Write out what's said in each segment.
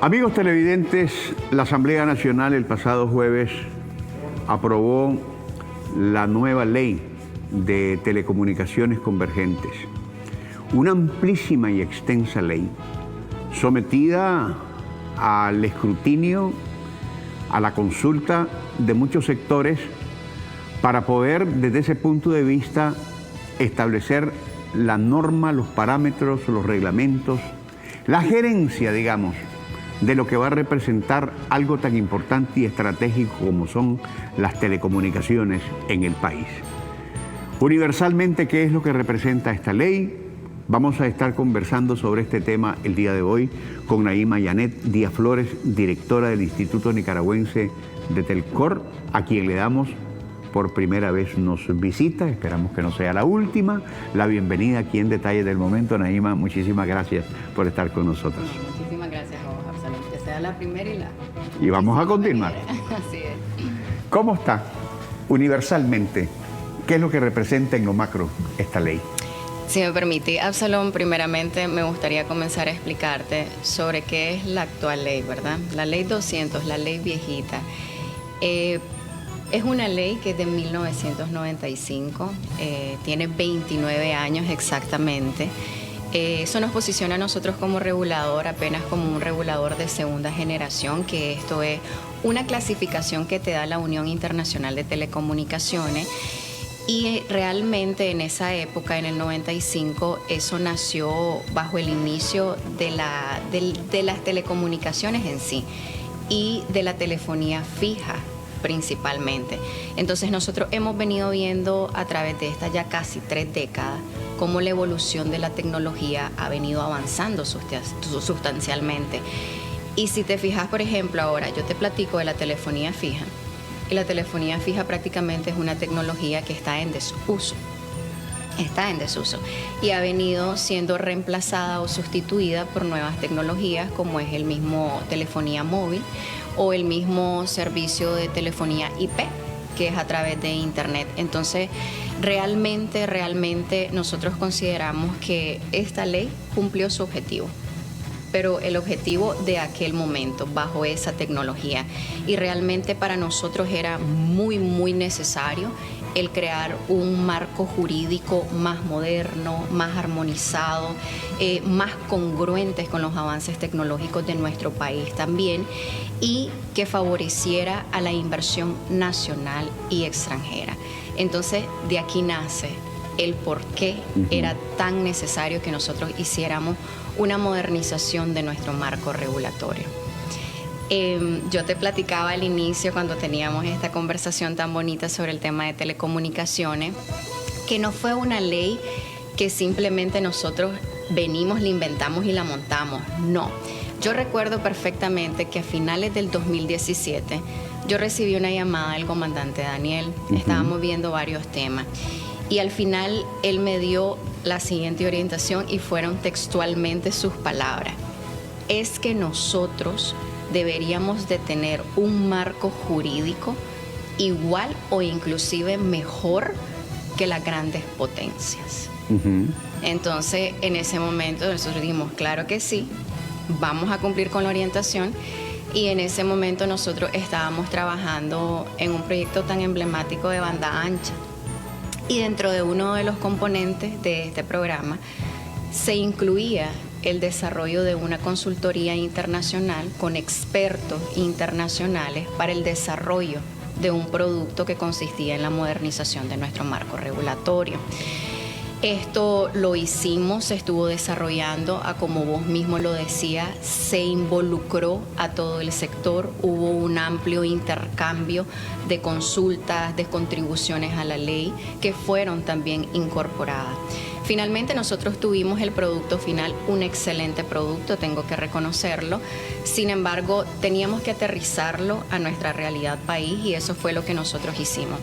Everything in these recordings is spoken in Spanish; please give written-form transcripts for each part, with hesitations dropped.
Amigos televidentes, la Asamblea Nacional el pasado jueves aprobó la nueva ley de telecomunicaciones convergentes, una amplísima y extensa ley sometida al escrutinio, a la consulta de muchos sectores para poder desde ese punto de vista establecer la norma, los parámetros, los reglamentos, la gerencia, digamos, de lo que va a representar algo tan importante y estratégico como son las telecomunicaciones en el país. Universalmente, ¿qué es lo que representa esta ley? Vamos a estar conversando sobre este tema el día de hoy con Naima Yanet Díaz Flores, directora del Instituto Nicaragüense de Telcor, a quien le damos por primera vez nos visita, esperamos que no sea la última. La bienvenida aquí en Detalles del Momento. Naima, muchísimas gracias por estar con nosotros. Muchísimas gracias a vos, Absalón, que sea la primera y la... Y vamos a continuar. Así es. ¿Cómo está universalmente? ¿Qué es lo que representa en lo macro esta ley? Si me permite, Absalón, primeramente me gustaría comenzar a explicarte sobre qué es la actual ley, ¿verdad? La ley 200, la ley viejita. Es una ley que es de 1995, tiene 29 años exactamente. Eso nos posiciona a nosotros como regulador, apenas como un regulador de segunda generación, que esto es una clasificación que te da la Unión Internacional de Telecomunicaciones. Y realmente en esa época, en el 95, eso nació bajo el inicio de las telecomunicaciones en sí y de la telefonía fija principalmente. Entonces nosotros hemos venido viendo a través de estas ya casi 3 décadas cómo la evolución de la tecnología ha venido avanzando sustancialmente. Y si te fijas, por ejemplo, ahora yo te platico de la telefonía fija, y la telefonía fija prácticamente es una tecnología que está en desuso. Está en desuso y ha venido siendo reemplazada o sustituida por nuevas tecnologías como es el mismo telefonía móvil o el mismo servicio de telefonía IP, que es a través de internet. Entonces, realmente nosotros consideramos que esta ley cumplió su objetivo, pero el objetivo de aquel momento, bajo esa tecnología. Y realmente para nosotros era muy necesario el crear un marco jurídico más moderno, más armonizado, más congruentes con los avances tecnológicos de nuestro país también, y que favoreciera a la inversión nacional y extranjera. Entonces, de aquí nace el por qué era tan necesario que nosotros hiciéramos una modernización de nuestro marco regulatorio. Yo te platicaba al inicio, cuando teníamos esta conversación tan bonita sobre el tema de telecomunicaciones, que no fue una ley que simplemente nosotros venimos, la inventamos y la montamos. No. Yo recuerdo perfectamente que a finales del 2017 yo recibí una llamada del comandante Daniel. Estábamos viendo varios temas. Y al final él me dio la siguiente orientación y fueron textualmente sus palabras. Es que nosotros deberíamos de tener un marco jurídico igual o inclusive mejor que las grandes potencias. Entonces, en ese momento nosotros dijimos, claro que sí, vamos a cumplir con la orientación. Y en ese momento nosotros estábamos trabajando en un proyecto tan emblemático de banda ancha. Y dentro de uno de los componentes de este programa se incluía el desarrollo de una consultoría internacional con expertos internacionales para el desarrollo de un producto que consistía en la modernización de nuestro marco regulatorio. Esto lo hicimos, se estuvo desarrollando, como vos mismo lo decías, se involucró a todo el sector, hubo un amplio intercambio de consultas, de contribuciones a la ley que fueron también incorporadas. Finalmente nosotros tuvimos el producto final, un excelente producto, tengo que reconocerlo. Sin embargo, teníamos que aterrizarlo a nuestra realidad país y eso fue lo que nosotros hicimos.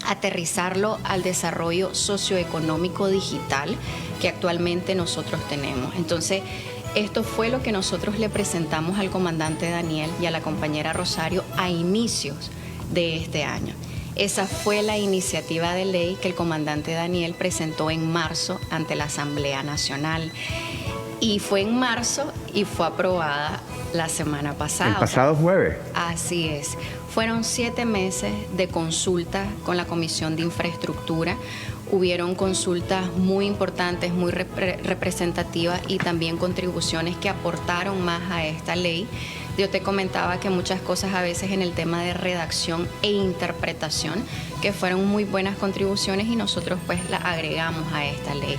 Aterrizarlo al desarrollo socioeconómico digital que actualmente nosotros tenemos. Entonces, esto fue lo que nosotros le presentamos al comandante Daniel y a la compañera Rosario a inicios de este año. Esa fue la iniciativa de ley que el comandante Daniel presentó en marzo ante la Asamblea Nacional. Y fue en marzo y fue aprobada la semana pasada. El pasado jueves. Así es. Fueron 7 meses de consulta con la Comisión de Infraestructura. Hubieron consultas muy importantes, muy representativas y también contribuciones que aportaron más a esta ley. Yo te comentaba que muchas cosas a veces en el tema de redacción e interpretación, que fueron muy buenas contribuciones y nosotros pues las agregamos a esta ley.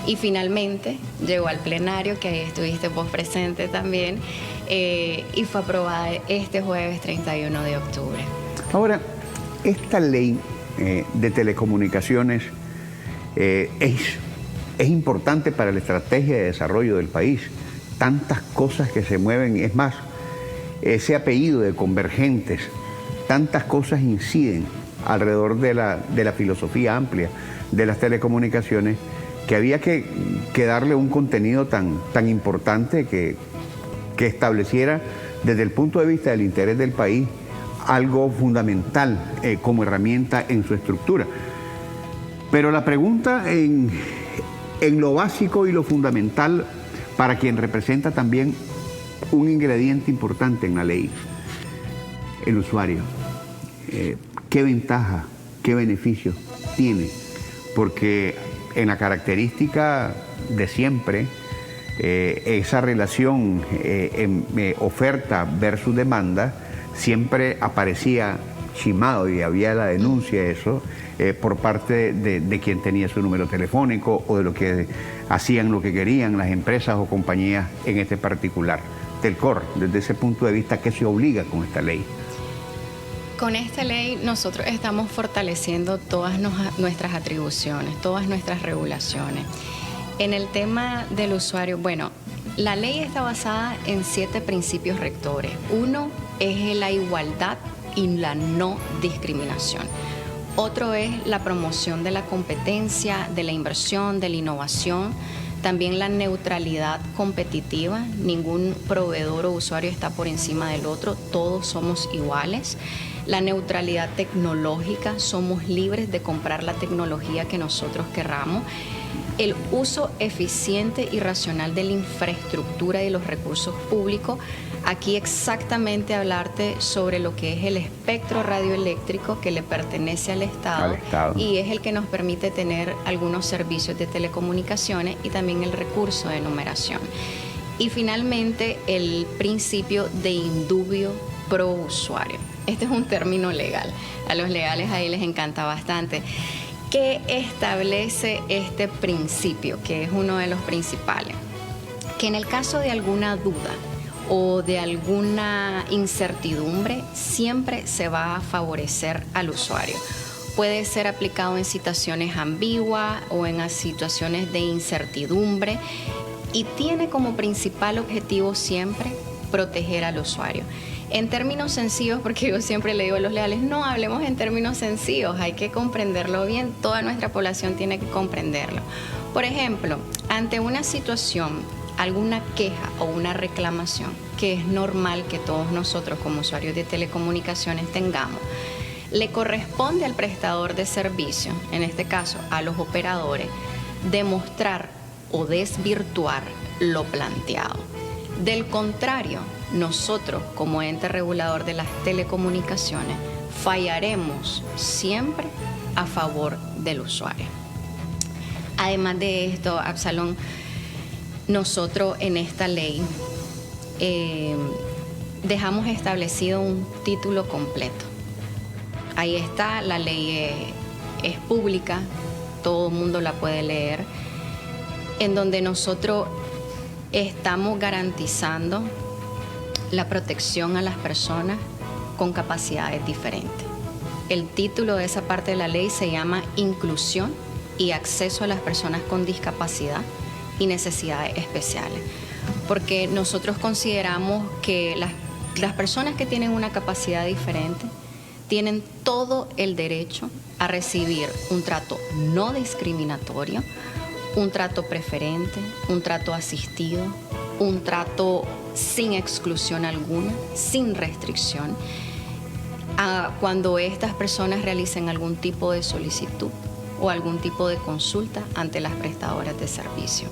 Y finalmente llegó al plenario, que ahí estuviste vos presente también, y fue aprobada este jueves 31 de octubre. Ahora, esta ley de telecomunicaciones es importante para la estrategia de desarrollo del país. Tantas cosas que se mueven, es más, ese apellido de convergentes, tantas cosas inciden alrededor de la filosofía amplia de las telecomunicaciones, que había que darle un contenido tan importante que estableciera desde el punto de vista del interés del país algo fundamental como herramienta en su estructura. Pero la pregunta en lo básico y lo fundamental para quien representa también un ingrediente importante en la ley, el usuario. ¿Qué ventaja, qué beneficio tiene? Porque en la característica de siempre, esa relación oferta versus demanda siempre aparecía chimado y había la denuncia de eso por parte de quien tenía su número telefónico o de lo que hacían lo que querían las empresas o compañías en este particular. Telcor, desde ese punto de vista, ¿qué se obliga con esta ley? Con esta ley nosotros estamos fortaleciendo todas nuestras atribuciones, todas nuestras regulaciones. En el tema del usuario, bueno, la ley está basada en 7 principios rectores. Uno es la igualdad y la no discriminación. Otro es la promoción de la competencia, de la inversión, de la innovación. También la neutralidad competitiva. Ningún proveedor o usuario está por encima del otro. Todos somos iguales. La neutralidad tecnológica. Somos libres de comprar la tecnología que nosotros querramos. El uso eficiente y racional de la infraestructura y los recursos públicos. Aquí exactamente hablarte sobre lo que es el espectro radioeléctrico que le pertenece al Estado y es el que nos permite tener algunos servicios de telecomunicaciones y también el recurso de numeración. Y finalmente el principio de indubio pro usuario. Este es un término legal. A los legales ahí les encanta bastante. ¿Qué establece este principio? Que es uno de los principales. Que en el caso de alguna duda o de alguna incertidumbre, siempre se va a favorecer al usuario. Puede ser aplicado en situaciones ambiguas o en situaciones de incertidumbre y tiene como principal objetivo siempre proteger al usuario. En términos sencillos, porque yo siempre le digo a los legales, no hablemos en términos sencillos, hay que comprenderlo bien, toda nuestra población tiene que comprenderlo. Por ejemplo, ante una situación, alguna queja o una reclamación, que es normal que todos nosotros como usuarios de telecomunicaciones tengamos, le corresponde al prestador de servicio, en este caso a los operadores, demostrar o desvirtuar lo planteado. Del contrario, nosotros como ente regulador de las telecomunicaciones fallaremos siempre a favor del usuario. Además de esto, Absalón, nosotros en esta ley dejamos establecido un título completo. Ahí está, la ley es pública, todo el mundo la puede leer, en donde nosotros estamos garantizando la protección a las personas con capacidades diferentes. El título de esa parte de la ley se llama Inclusión y Acceso a las Personas con Discapacidad y Necesidades Especiales, porque nosotros consideramos que las personas que tienen una capacidad diferente tienen todo el derecho a recibir un trato no discriminatorio, un trato preferente, un trato asistido, un trato sin exclusión alguna, sin restricción, cuando estas personas realicen algún tipo de solicitud o algún tipo de consulta ante las prestadoras de servicio.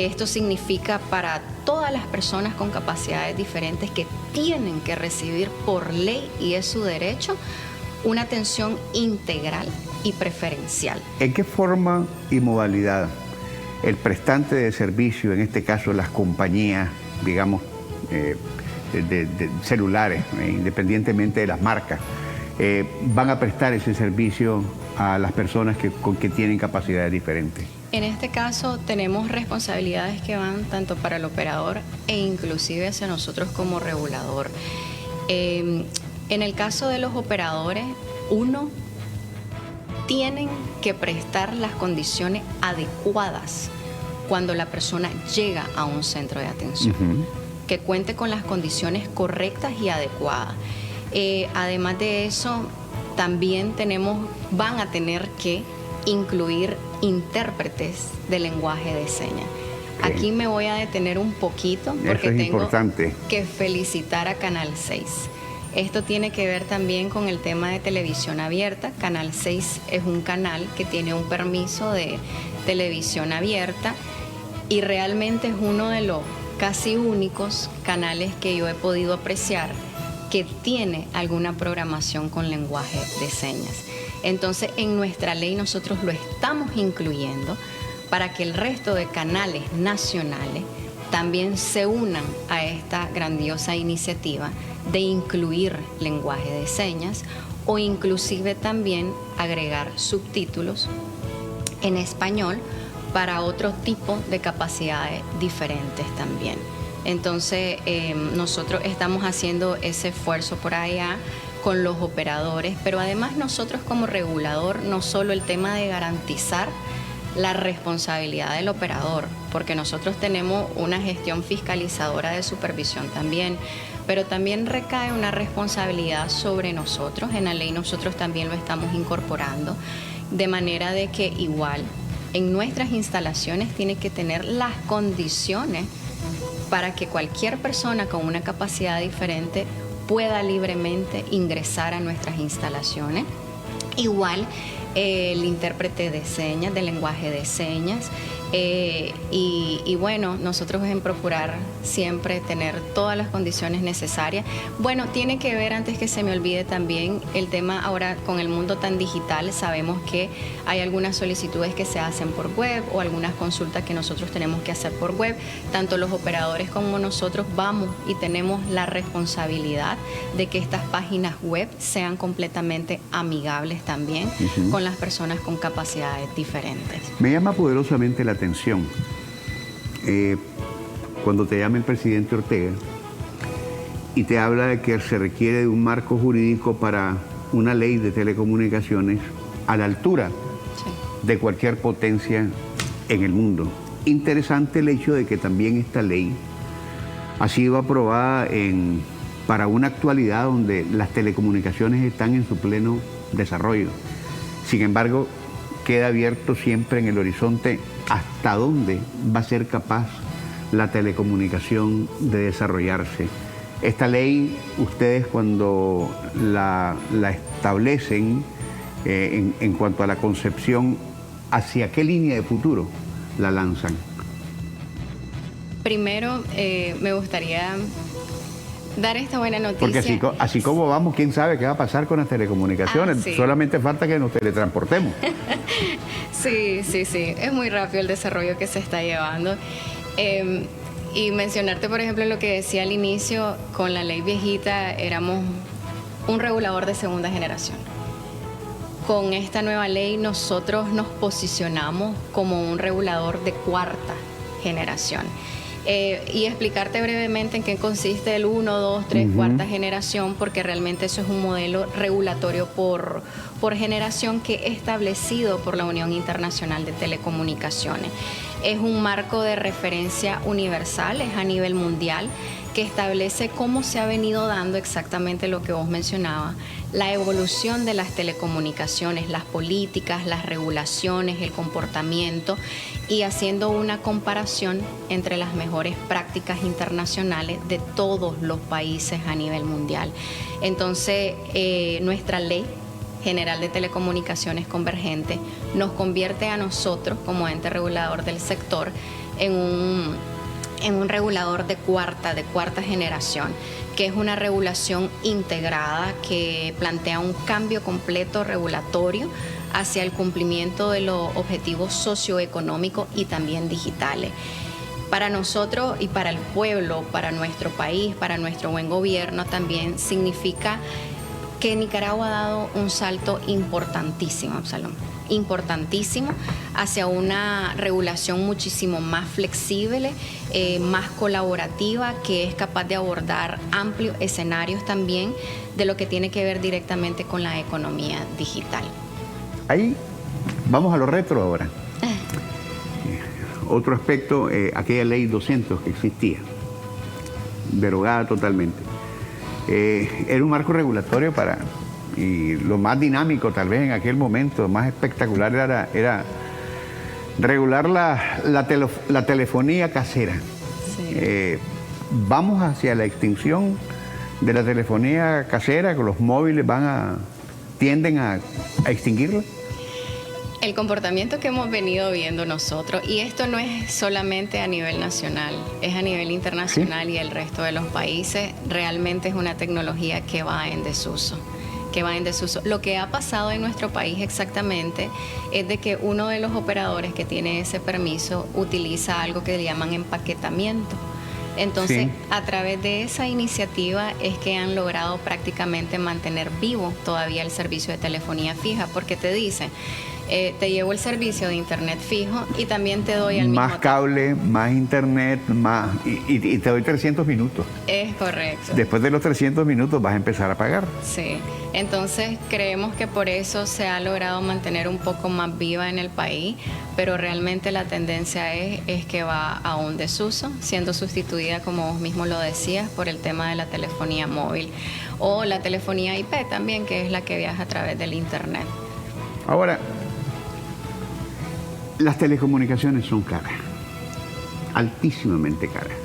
Esto significa para todas las personas con capacidades diferentes que tienen que recibir por ley, y es su derecho, una atención integral y preferencial. ¿En qué forma y modalidad el prestante de servicio, en este caso las compañías, digamos, de celulares, independientemente de las marcas, van a prestar ese servicio a las personas que tienen capacidades diferentes? En este caso tenemos responsabilidades que van tanto para el operador e inclusive hacia nosotros como regulador. En el caso de los operadores, tienen que prestar las condiciones adecuadas cuando la persona llega a un centro de atención, que cuente con las condiciones correctas y adecuadas. Además de eso, también van a tener que incluir intérpretes de lenguaje de señas. Okay. Aquí me voy a detener un poquito porque tengo que felicitar a Canal 6. Esto tiene que ver también con el tema de televisión abierta. Canal 6 es un canal que tiene un permiso de televisión abierta y realmente es uno de los casi únicos canales que yo he podido apreciar que tiene alguna programación con lenguaje de señas. Entonces, en nuestra ley nosotros lo estamos incluyendo para que el resto de canales nacionales también se unan a esta grandiosa iniciativa de incluir lenguaje de señas o inclusive también agregar subtítulos en español para otro tipo de capacidades diferentes también. Entonces, nosotros estamos haciendo ese esfuerzo por allá con los operadores, pero además nosotros como regulador, no solo el tema de garantizar la responsabilidad del operador, porque nosotros tenemos una gestión fiscalizadora de supervisión también, pero también recae una responsabilidad sobre nosotros. En la ley nosotros también lo estamos incorporando, de manera de que igual en nuestras instalaciones tiene que tener las condiciones para que cualquier persona con una capacidad diferente pueda libremente ingresar a nuestras instalaciones. Igual el intérprete de señas, de lenguaje de señas, y bueno, nosotros en procurar siempre tener todas las condiciones necesarias. Bueno, tiene que ver, antes que se me olvide también, el tema ahora con el mundo tan digital. Sabemos que hay algunas solicitudes que se hacen por web o algunas consultas que nosotros tenemos que hacer por web. Tanto los operadores como nosotros vamos y tenemos la responsabilidad de que estas páginas web sean completamente amigables también con las personas con capacidades diferentes. Me llama poderosamente la atención cuando te llama el presidente Ortega y te habla de que se requiere de un marco jurídico para una ley de telecomunicaciones a la altura de cualquier potencia en el mundo. Interesante el hecho de que también esta ley ha sido aprobada para una actualidad donde las telecomunicaciones están en su pleno desarrollo. Sin embargo, queda abierto siempre en el horizonte hasta dónde va a ser capaz la telecomunicación de desarrollarse. Esta ley, ustedes cuando la establecen en cuanto a la concepción, ¿hacia qué línea de futuro la lanzan? Primero, me gustaría dar esta buena noticia. Porque así como vamos, ¿quién sabe qué va a pasar con las telecomunicaciones? Sí. Solamente falta que nos teletransportemos. Sí. Es muy rápido el desarrollo que se está llevando. Y mencionarte, por ejemplo, lo que decía al inicio, con la ley viejita éramos un regulador de segunda generación. Con esta nueva ley nosotros nos posicionamos como un regulador de cuarta generación. Y explicarte brevemente en qué consiste el 1, 2, 3, cuarta generación, porque realmente eso es un modelo regulatorio por generación que es establecido por la Unión Internacional de Telecomunicaciones. Es un marco de referencia universal, es a nivel mundial, que establece cómo se ha venido dando exactamente lo que vos mencionabas, la evolución de las telecomunicaciones, las políticas, las regulaciones, el comportamiento, y haciendo una comparación entre las mejores prácticas internacionales de todos los países a nivel mundial. Entonces, nuestra ley general de telecomunicaciones convergente nos convierte a nosotros como ente regulador del sector en un regulador de cuarta generación, que es una regulación integrada que plantea un cambio completo regulatorio hacia el cumplimiento de los objetivos socioeconómicos y también digitales. Para nosotros y para el pueblo, para nuestro país, para nuestro buen gobierno, también significa que Nicaragua ha dado un salto importantísimo, Absalón, importantísimo, hacia una regulación muchísimo más flexible, más colaborativa, que es capaz de abordar amplios escenarios también de lo que tiene que ver directamente con la economía digital. Ahí vamos a lo retro ahora. Otro aspecto, aquella ley 200 que existía, derogada totalmente. Era un marco regulatorio y lo más dinámico tal vez en aquel momento, más espectacular era regular la telefonía casera. Sí. Vamos hacia la extinción de la telefonía casera, con los móviles tienden a extinguirla. El comportamiento que hemos venido viendo nosotros, y esto no es solamente a nivel nacional, es a nivel internacional, ¿sí? Y el resto de los países, realmente es una tecnología que va en desuso. Lo que ha pasado en nuestro país exactamente es de que uno de los operadores que tiene ese permiso utiliza algo que le llaman empaquetamiento. Entonces, sí, a través de esa iniciativa es que han logrado prácticamente mantener vivo todavía el servicio de telefonía fija, porque te dicen, te llevo el servicio de internet fijo y también te doy al mismo más cable, más internet, y te doy 300 minutos. Es correcto. Después de los 300 minutos vas a empezar a pagar. Sí, entonces creemos que por eso se ha logrado mantener un poco más viva en el país, pero realmente la tendencia es que va a un desuso, siendo sustituida, como vos mismo lo decías, por el tema de la telefonía móvil o la telefonía IP también, que es la que viaja a través del internet. Ahora, las telecomunicaciones son caras, altísimamente caras,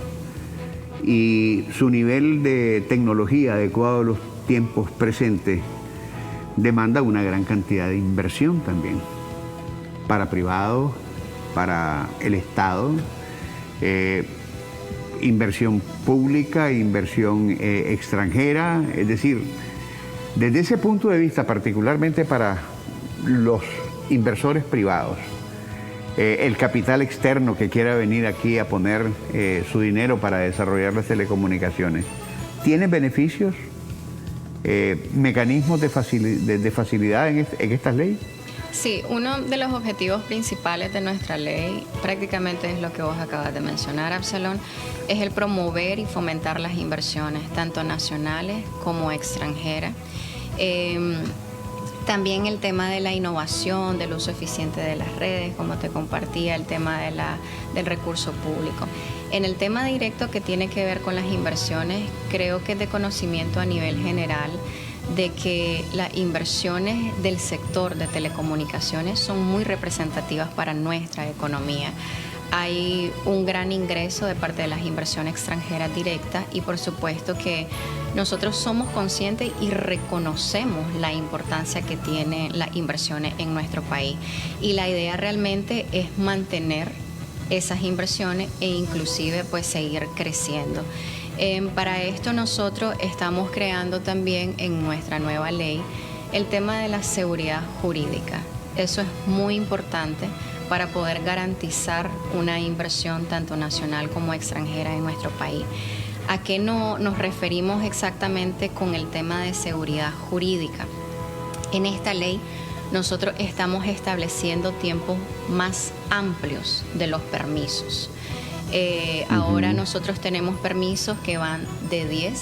y su nivel de tecnología adecuado a los tiempos presentes demanda una gran cantidad de inversión también, para privados, para el Estado, inversión pública, inversión extranjera, es decir, desde ese punto de vista, particularmente para los inversores privados, el capital externo que quiera venir aquí a poner su dinero para desarrollar las telecomunicaciones, ¿tiene beneficios, mecanismos de facilidad en estas leyes? Sí, uno de los objetivos principales de nuestra ley, prácticamente es lo que vos acabas de mencionar, Absalón, es el promover y fomentar las inversiones, tanto nacionales como extranjeras. También el tema de la innovación, del uso eficiente de las redes, como te compartía, el tema del recurso público. En el tema directo que tiene que ver con las inversiones, creo que es de conocimiento a nivel general de que las inversiones del sector de telecomunicaciones son muy representativas para nuestra economía. Hay un gran ingreso de parte de las inversiones extranjeras directas y por supuesto que nosotros somos conscientes y reconocemos la importancia que tienen las inversiones en nuestro país. Y la idea realmente es mantener esas inversiones e inclusive pues seguir creciendo. Para esto nosotros estamos creando también en nuestra nueva ley el tema de la seguridad jurídica. Eso es muy importante para poder garantizar una inversión tanto nacional como extranjera en nuestro país. ¿A qué nos referimos exactamente con el tema de seguridad jurídica? En esta ley nosotros estamos estableciendo tiempos más amplios de los permisos. Ahora nosotros tenemos permisos que van de 10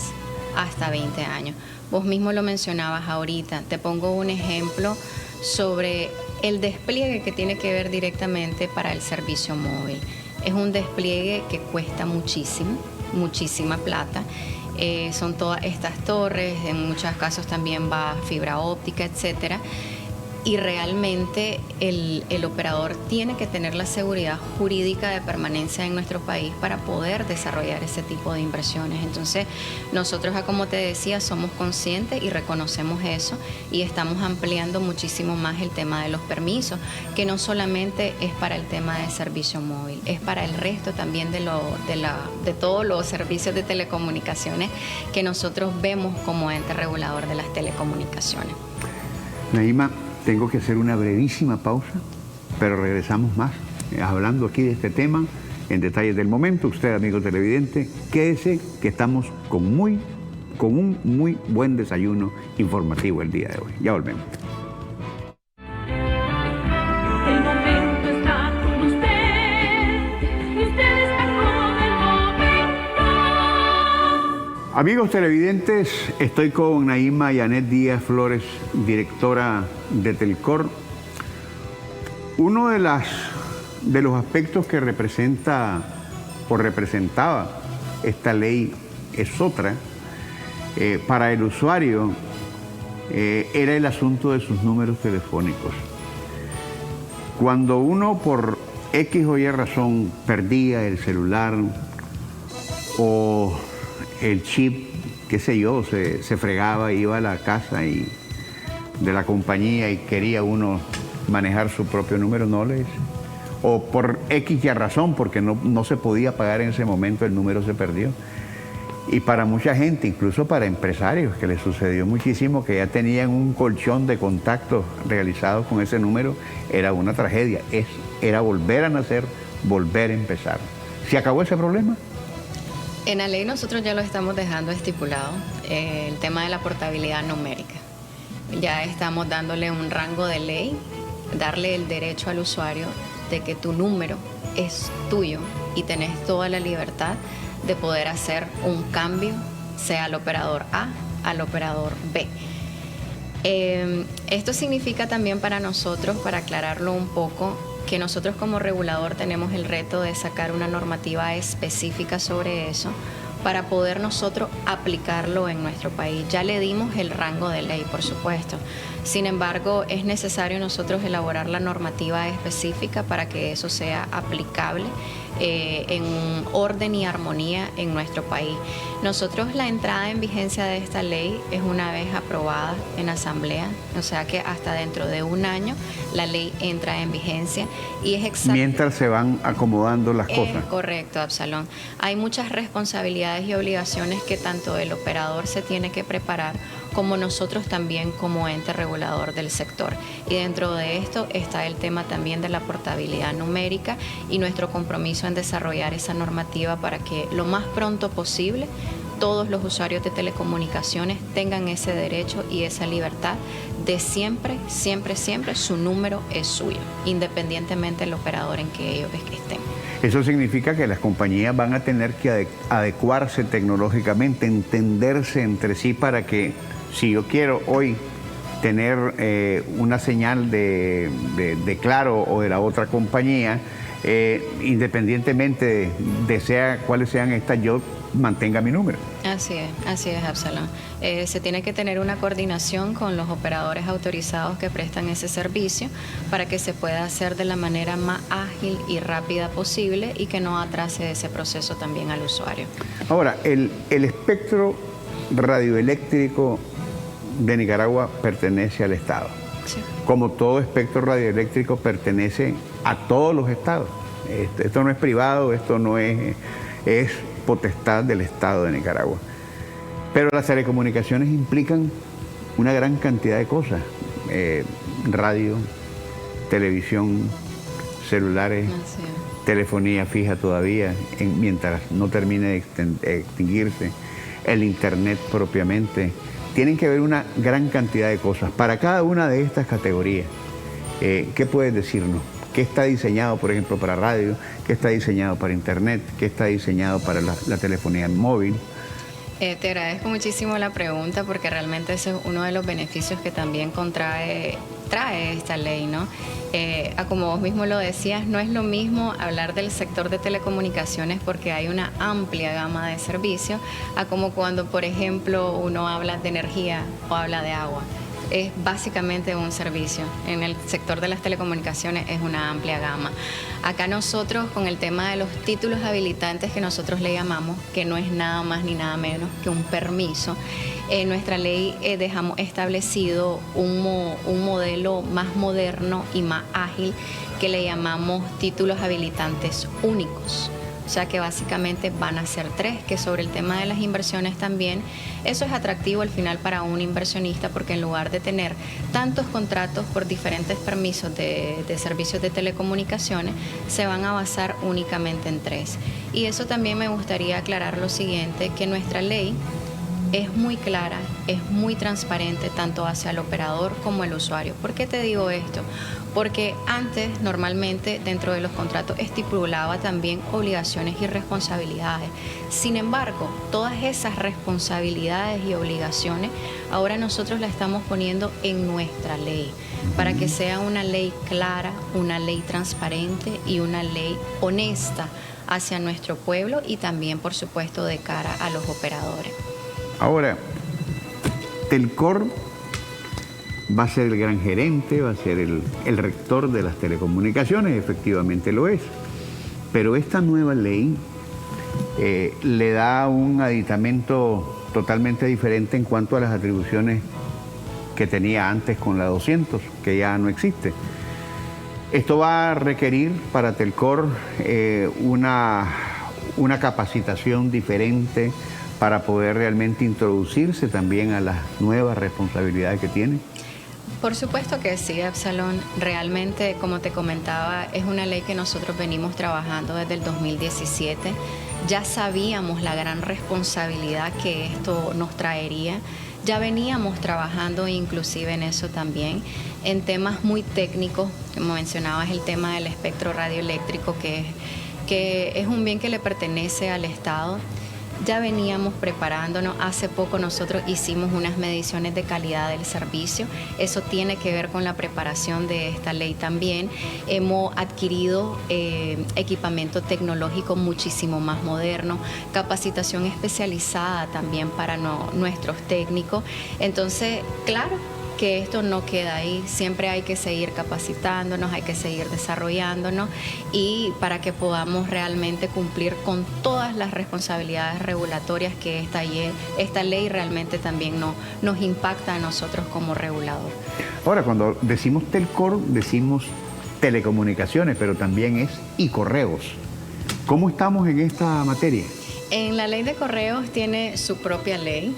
hasta 20 años. Vos mismo lo mencionabas ahorita. Te pongo un ejemplo sobre el despliegue que tiene que ver directamente para el servicio móvil. Es un despliegue que cuesta muchísima plata. Son todas estas torres, en muchos casos también va fibra óptica, etcétera. y realmente el operador tiene que tener la seguridad jurídica de permanencia en nuestro país para poder desarrollar ese tipo de inversiones. Entonces, nosotros, como te decía, somos conscientes y reconocemos eso y estamos ampliando muchísimo más el tema de los permisos, que no solamente es para el tema de servicio móvil, es para el resto también de todos los servicios de telecomunicaciones que nosotros vemos como ente regulador de las telecomunicaciones. Naima, tengo que hacer una brevísima pausa, pero regresamos más hablando aquí de este tema en detalles del momento. Usted, amigo televidente, quédese que estamos con un muy buen desayuno informativo el día de hoy. Ya volvemos. El momento está con usted, usted está con el momento. Amigos televidentes, estoy con Naima Yanet Díaz Flores, directora de Telcor. Uno de los aspectos que representa o representaba esta ley es otra. Para el usuario era el asunto de sus números telefónicos. Cuando uno por X o Y razón perdía el celular o el chip, qué sé yo, se fregaba, iba a la casa de la compañía y quería uno manejar su propio número, o por X y razón, porque no se podía pagar en ese momento, el número se perdió. Y para mucha gente, incluso para empresarios, que les sucedió muchísimo, que ya tenían un colchón de contactos realizados con ese número, era una tragedia. Era volver a nacer, volver a empezar. ¿Se acabó ese problema? En la ley nosotros ya lo estamos dejando estipulado, el tema de la portabilidad numérica. Ya estamos dándole un rango de ley, darle el derecho al usuario de que tu número es tuyo y tenés toda la libertad de poder hacer un cambio, sea al operador A, al operador B. Esto significa también para nosotros, para aclararlo un poco, que nosotros como regulador tenemos el reto de sacar una normativa específica sobre eso para poder nosotros aplicarlo en nuestro país. Ya le dimos el rango de ley, por supuesto. Sin embargo, es necesario nosotros elaborar la normativa específica para que eso sea aplicable en orden y armonía en nuestro país. Nosotros, la entrada en vigencia de esta ley es una vez aprobada en asamblea, o sea que hasta dentro de un año la ley entra en vigencia y es exacto. Mientras se van acomodando las cosas. Correcto, Absalón. Hay muchas responsabilidades y obligaciones que tanto el operador se tiene que preparar como nosotros también como ente regulador del sector. Y dentro de esto está el tema también de la portabilidad numérica y nuestro compromiso en desarrollar esa normativa para que lo más pronto posible todos los usuarios de telecomunicaciones tengan ese derecho y esa libertad de siempre su número es suyo, independientemente del operador en que ellos estén. Eso significa que las compañías van a tener que adecuarse tecnológicamente, entenderse entre sí para que si yo quiero hoy tener una señal de Claro o de la otra compañía, independientemente de cuáles sean estas, yo mantenga mi número. Así es, Absalón. Se tiene que tener una coordinación con los operadores autorizados que prestan ese servicio para que se pueda hacer de la manera más ágil y rápida posible y que no atrase ese proceso también al usuario. Ahora, el espectro radioeléctrico de Nicaragua pertenece al Estado. Sí. Como todo espectro radioeléctrico pertenece a todos los estados. Esto no es privado, esto no es potestad del Estado de Nicaragua. Pero las telecomunicaciones implican una gran cantidad de cosas. Radio, televisión, celulares, telefonía fija todavía, mientras no termine de extinguirse, el Internet propiamente. Tienen que ver una gran cantidad de cosas. Para cada una de estas categorías, ¿qué puedes decirnos? ¿Qué está diseñado, por ejemplo, para radio? ¿Qué está diseñado para Internet? ¿Qué está diseñado para la telefonía móvil? Te agradezco muchísimo la pregunta porque realmente ese es uno de los beneficios que también trae esta ley, ¿no? Como vos mismo lo decías, no es lo mismo hablar del sector de telecomunicaciones porque hay una amplia gama de servicios a como cuando, por ejemplo, uno habla de energía o habla de agua. es básicamente un servicio. En el sector de las telecomunicaciones es una amplia gama. Acá nosotros, con el tema de los títulos habilitantes que nosotros le llamamos, que no es nada más ni nada menos que un permiso, en nuestra ley dejamos establecido un modelo más moderno y más ágil que le llamamos títulos habilitantes únicos. O sea que básicamente van a ser 3, que sobre el tema de las inversiones también, eso es atractivo al final para un inversionista, porque en lugar de tener tantos contratos por diferentes permisos de servicios de telecomunicaciones, se van a basar únicamente en 3. Y eso también me gustaría aclarar lo siguiente, que nuestra ley es muy clara, es muy transparente tanto hacia el operador como el usuario. ¿Por qué te digo esto? Porque antes, normalmente, dentro de los contratos estipulaba también obligaciones y responsabilidades. Sin embargo, todas esas responsabilidades y obligaciones, ahora nosotros las estamos poniendo en nuestra ley, para que sea una ley clara, una ley transparente y una ley honesta hacia nuestro pueblo y también, por supuesto, de cara a los operadores. Ahora, Telcor va a ser el gran gerente, va a ser el rector de las telecomunicaciones, efectivamente lo es. Pero esta nueva ley le da un aditamento totalmente diferente en cuanto a las atribuciones que tenía antes con la 200, que ya no existe. Esto va a requerir para Telcor una capacitación diferente para poder realmente introducirse también a las nuevas responsabilidades que tiene. Por supuesto que sí, Absalón. Realmente, como te comentaba, es una ley que nosotros venimos trabajando desde el 2017. Ya sabíamos la gran responsabilidad que esto nos traería. Ya veníamos trabajando inclusive en eso también, en temas muy técnicos, como mencionabas, el tema del espectro radioeléctrico, que es un bien que le pertenece al Estado. Ya veníamos preparándonos. Hace poco nosotros hicimos unas mediciones de calidad del servicio. Eso tiene que ver con la preparación de esta ley también. Hemos adquirido equipamiento tecnológico muchísimo más moderno, capacitación especializada también para nuestros técnicos. Entonces, claro que esto no queda ahí, siempre hay que seguir capacitándonos, hay que seguir desarrollándonos y para que podamos realmente cumplir con todas las responsabilidades regulatorias que esta ley realmente también nos impacta a nosotros como regulador. Ahora, cuando decimos Telcor, decimos telecomunicaciones, pero también es y correos. ¿Cómo estamos en esta materia? En la ley de correos tiene su propia ley.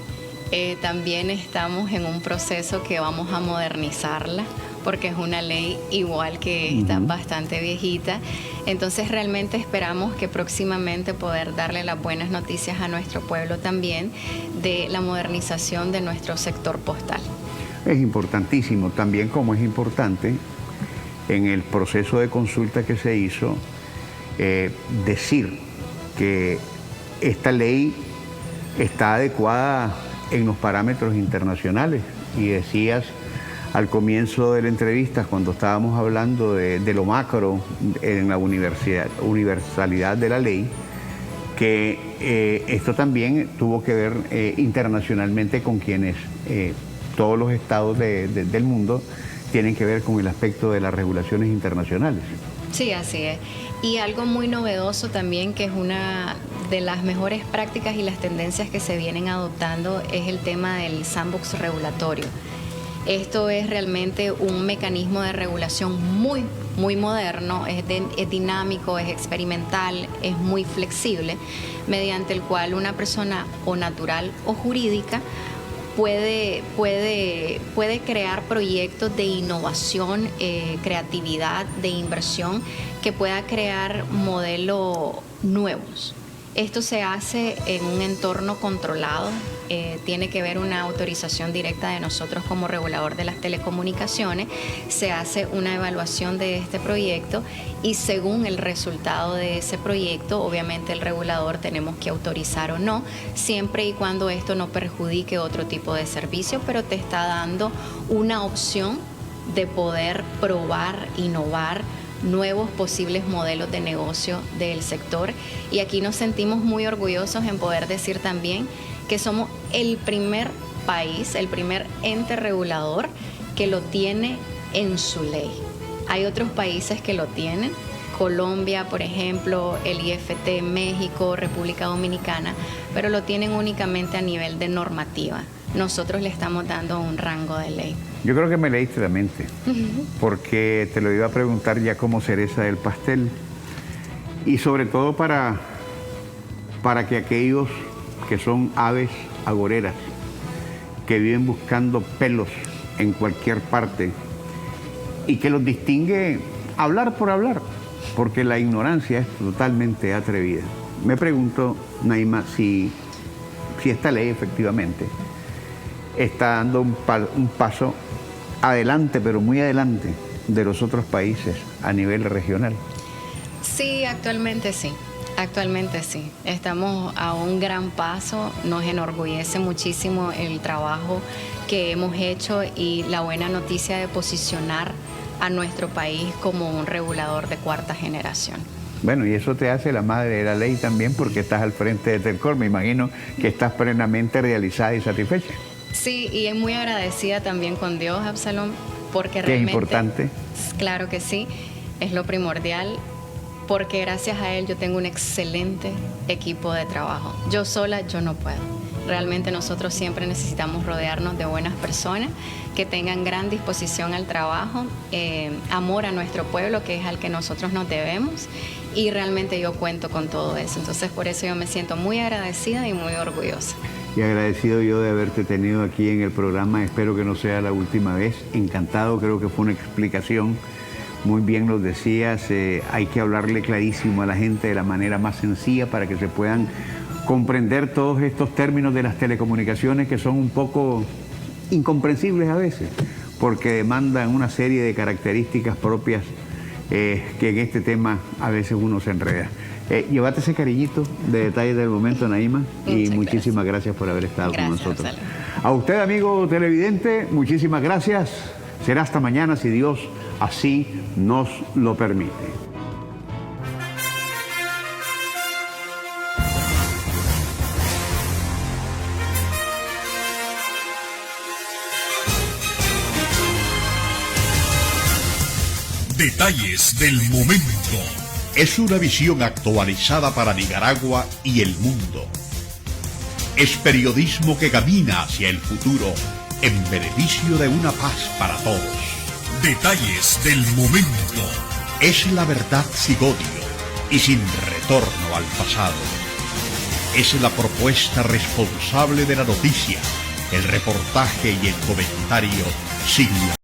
También estamos en un proceso que vamos a modernizarla porque es una ley igual que está bastante viejita. Entonces realmente esperamos que próximamente poder darle las buenas noticias a nuestro pueblo también de la modernización de nuestro sector postal. Es importantísimo, también como es importante en el proceso de consulta que se hizo, decir que esta ley está adecuada en los parámetros internacionales. Y decías al comienzo de la entrevista, cuando estábamos hablando de lo macro en la universalidad de la ley, que esto también tuvo que ver internacionalmente con quienes todos los estados del mundo tienen que ver con el aspecto de las regulaciones internacionales. Sí, así es. Y algo muy novedoso también, que es una de las mejores prácticas y las tendencias que se vienen adoptando, es el tema del sandbox regulatorio. Esto es realmente un mecanismo de regulación muy moderno, es dinámico, es experimental, es muy flexible, mediante el cual una persona o natural o jurídica puede crear proyectos de innovación, creatividad, de inversión, que pueda crear modelos nuevos. Esto se hace en un entorno controlado, tiene que ver una autorización directa de nosotros como regulador de las telecomunicaciones, se hace una evaluación de este proyecto y según el resultado de ese proyecto, obviamente el regulador tenemos que autorizar o no, siempre y cuando esto no perjudique otro tipo de servicio, pero te está dando una opción de poder probar, innovar, nuevos posibles modelos de negocio del sector. Y aquí nos sentimos muy orgullosos en poder decir también que somos el primer país, el primer ente regulador que lo tiene en su ley. Hay otros países que lo tienen, Colombia, por ejemplo, el IFT, México, República Dominicana, pero lo tienen únicamente a nivel de normativa. Nosotros le estamos dando un rango de ley. Yo creo que me leíste la mente, porque te lo iba a preguntar ya como cereza del pastel. Y sobre todo para que aquellos que son aves agoreras, que viven buscando pelos en cualquier parte y que los distingue hablar por hablar, porque la ignorancia es totalmente atrevida. Me pregunto, Naima, si esta ley efectivamente está dando un paso adelante, pero muy adelante, de los otros países a nivel regional. Sí, actualmente sí. Actualmente sí. Estamos a un gran paso. Nos enorgullece muchísimo el trabajo que hemos hecho y la buena noticia de posicionar a nuestro país como un regulador de cuarta generación. Bueno, y eso te hace la madre de la ley también, porque estás al frente de Telcor. Me imagino que estás plenamente realizada y satisfecha. Sí, y muy agradecida también con Dios, Absalom, porque Qué realmente... importante. Claro que sí, es lo primordial, porque gracias a él yo tengo un excelente equipo de trabajo. Yo sola, yo no puedo. Realmente nosotros siempre necesitamos rodearnos de buenas personas que tengan gran disposición al trabajo, amor a nuestro pueblo, que es al que nosotros nos debemos, y realmente yo cuento con todo eso. Entonces por eso yo me siento muy agradecida y muy orgullosa. Y agradecido yo de haberte tenido aquí en el programa. Espero que no sea la última vez. Encantado, creo que fue una explicación. Muy bien lo decías, hay que hablarle clarísimo a la gente de la manera más sencilla para que se puedan comprender todos estos términos de las telecomunicaciones que son un poco incomprensibles a veces, porque demandan una serie de características propias que en este tema a veces uno se enreda. Llévate ese cariñito de detalles del momento, Naima, y muchísimas gracias por haber estado con nosotros. Absalom. A usted, amigo televidente, muchísimas gracias. Será hasta mañana si Dios así nos lo permite. Detalles del momento. Es una visión actualizada para Nicaragua y el mundo. Es periodismo que camina hacia el futuro en beneficio de una paz para todos. Detalles del momento. Es la verdad sin odio y sin retorno al pasado. Es la propuesta responsable de la noticia, el reportaje y el comentario sin la